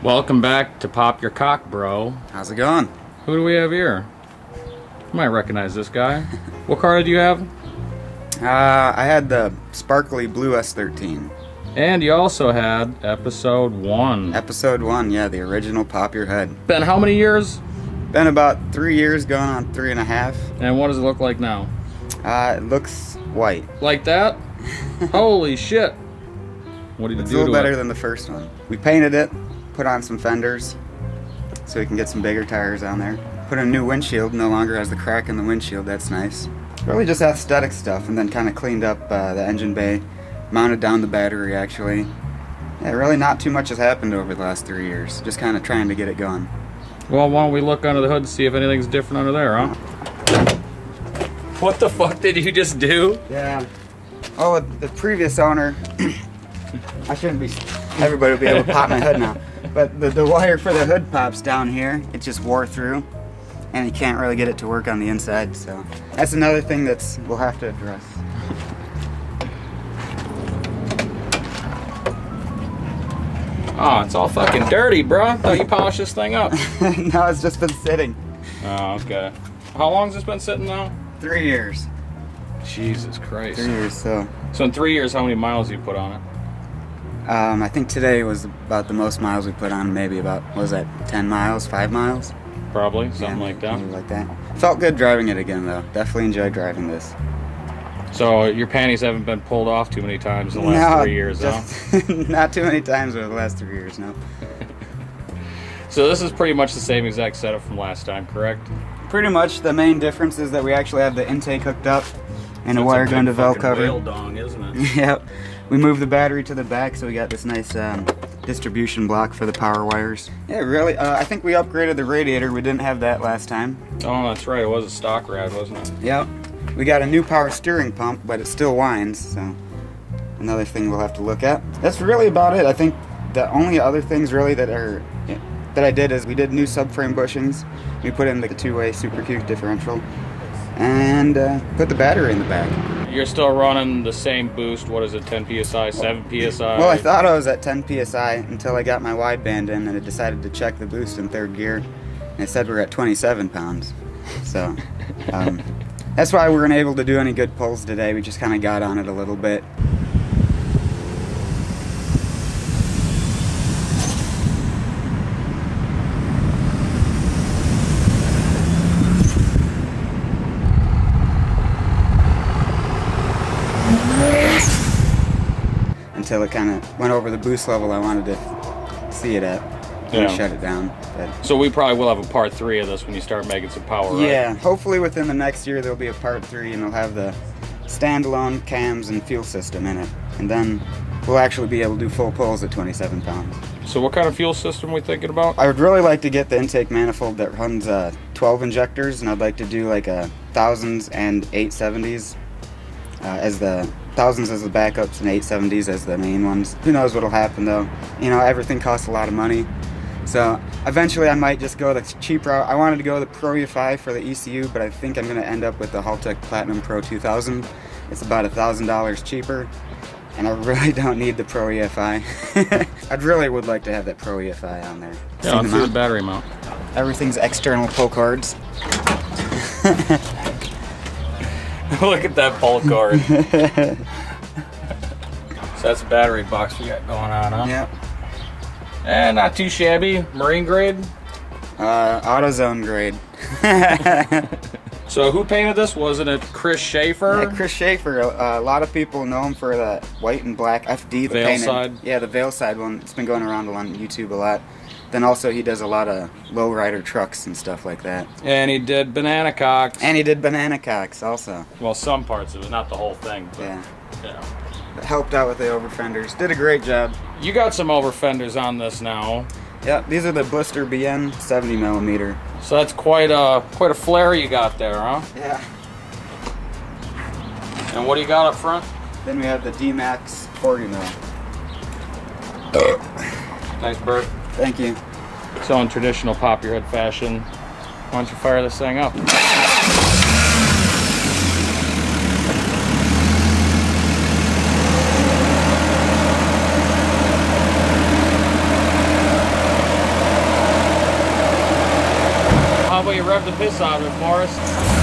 Welcome back to Pop Your Cock, bro. How's it going? Who do we have here? You might recognize this guy. What car do you have? I had the sparkly blue S13. And you also had episode 1. Episode 1, yeah, the original Pop Your Head. Been how many years? Been about 3 years, going on 3.5. And what does it look like now? It looks white. Like that? Holy shit. What did you do to it? It's a little better than the first one. We painted it, put on some fenders, so we can get some bigger tires on there. Put in a new windshield, no longer has the crack in the windshield, that's nice. Really just aesthetic stuff, and then kind of cleaned up the engine bay, mounted down the battery actually. Yeah, really not too much has happened over the last 3 years, just kind of trying to get it going. Well, why don't we look under the hood and see if anything's different under there, huh? What the fuck did you just do? Yeah. Oh, the previous owner, I shouldn't be, everybody will be able to pop my hood now, but the wire for the hood pops down here, it just wore through, and you can't really get it to work on the inside, so that's another thing we'll have to address. Oh, it's all fucking dirty, bro. I thought you polished this thing up. No, it's just been sitting. Oh, okay. How long's this been sitting now? 3 years. Jesus Christ. 3 years, so. So in 3 years, how many miles have you put on it? I think today was about the most miles we put on, maybe about, what was that, 10 miles, 5 miles? Probably, something like that. Something like that. Felt good driving it again, though. Definitely enjoyed driving this. So your panties haven't been pulled off too many times in the last 3 years, huh? Not too many times over the last 3 years, no. So this is pretty much the same exact setup from last time, correct? Pretty much. The main difference is that we actually have the intake hooked up and a wire gun to valve cover. Whale dong, isn't it? Yep. We moved the battery to the back, so we got this nice distribution block for the power wires. Yeah, really. I think we upgraded the radiator. We didn't have that last time. Oh, that's right. It was a stock rad, wasn't it? Yep. We got a new power steering pump, but it still whines, so another thing we'll have to look at. That's really about it. I think the only other things really that I did is we did new subframe bushings. We put in the two-way Super Q differential and put the battery in the back. You're still running the same boost. What is it, 10 psi, 7 psi? Well, I thought I was at 10 psi until I got my wideband in and it decided to check the boost in third gear, and it said we're at 27 pounds. So that's why we weren't able to do any good pulls today. We just kind of got on it a little bit. Until it kind of went over the boost level I wanted to see it at. And shut it down. So we probably will have a part 3 of this when you start making some power, right? Yeah, hopefully within the next year there'll be a part 3 and we'll have the standalone cams and fuel system in it. And then we'll actually be able to do full pulls at 27 pounds. So what kind of fuel system are we thinking about? I would really like to get the intake manifold that runs 12 injectors, and I'd like to do like a 1000s and 870s as the 1000s as the backups and 870s as the main ones. Who knows what'll happen though. You know, everything costs a lot of money. So eventually I might just go the cheap route. I wanted to go the Pro EFI for the ECU, but I think I'm going to end up with the Haltech Platinum Pro 2000. It's about $1,000 cheaper, and I really don't need the Pro EFI. I really would like to have that Pro EFI on there. Yeah, let's see the battery mount. Everything's external pull cords. Look at that pull cord. So that's a battery box we got going on, huh? Yep. And not too shabby. Marine grade? AutoZone grade. So who painted this? Wasn't it Chris Schaefer? Yeah, Chris Schaefer. A lot of people know him for the white and black FD. The Veilside? Yeah, the Veilside one. It's been going around on YouTube a lot. Then also he does a lot of lowrider trucks and stuff like that. And he did banana cocks. And he did banana cocks also. Well, some parts of it, not the whole thing. But, yeah. Helped out with the over fenders. Did a great job. You got some over fenders on this now. Yeah, these are the Blister BN 70mm. So that's quite a flare you got there, huh? Yeah. And what do you got up front? Then we have the D-Max 40mm. Nice burp. Thank you. So in traditional pop your head fashion, why don't you fire this thing up? how about you rev the piss out of it for us?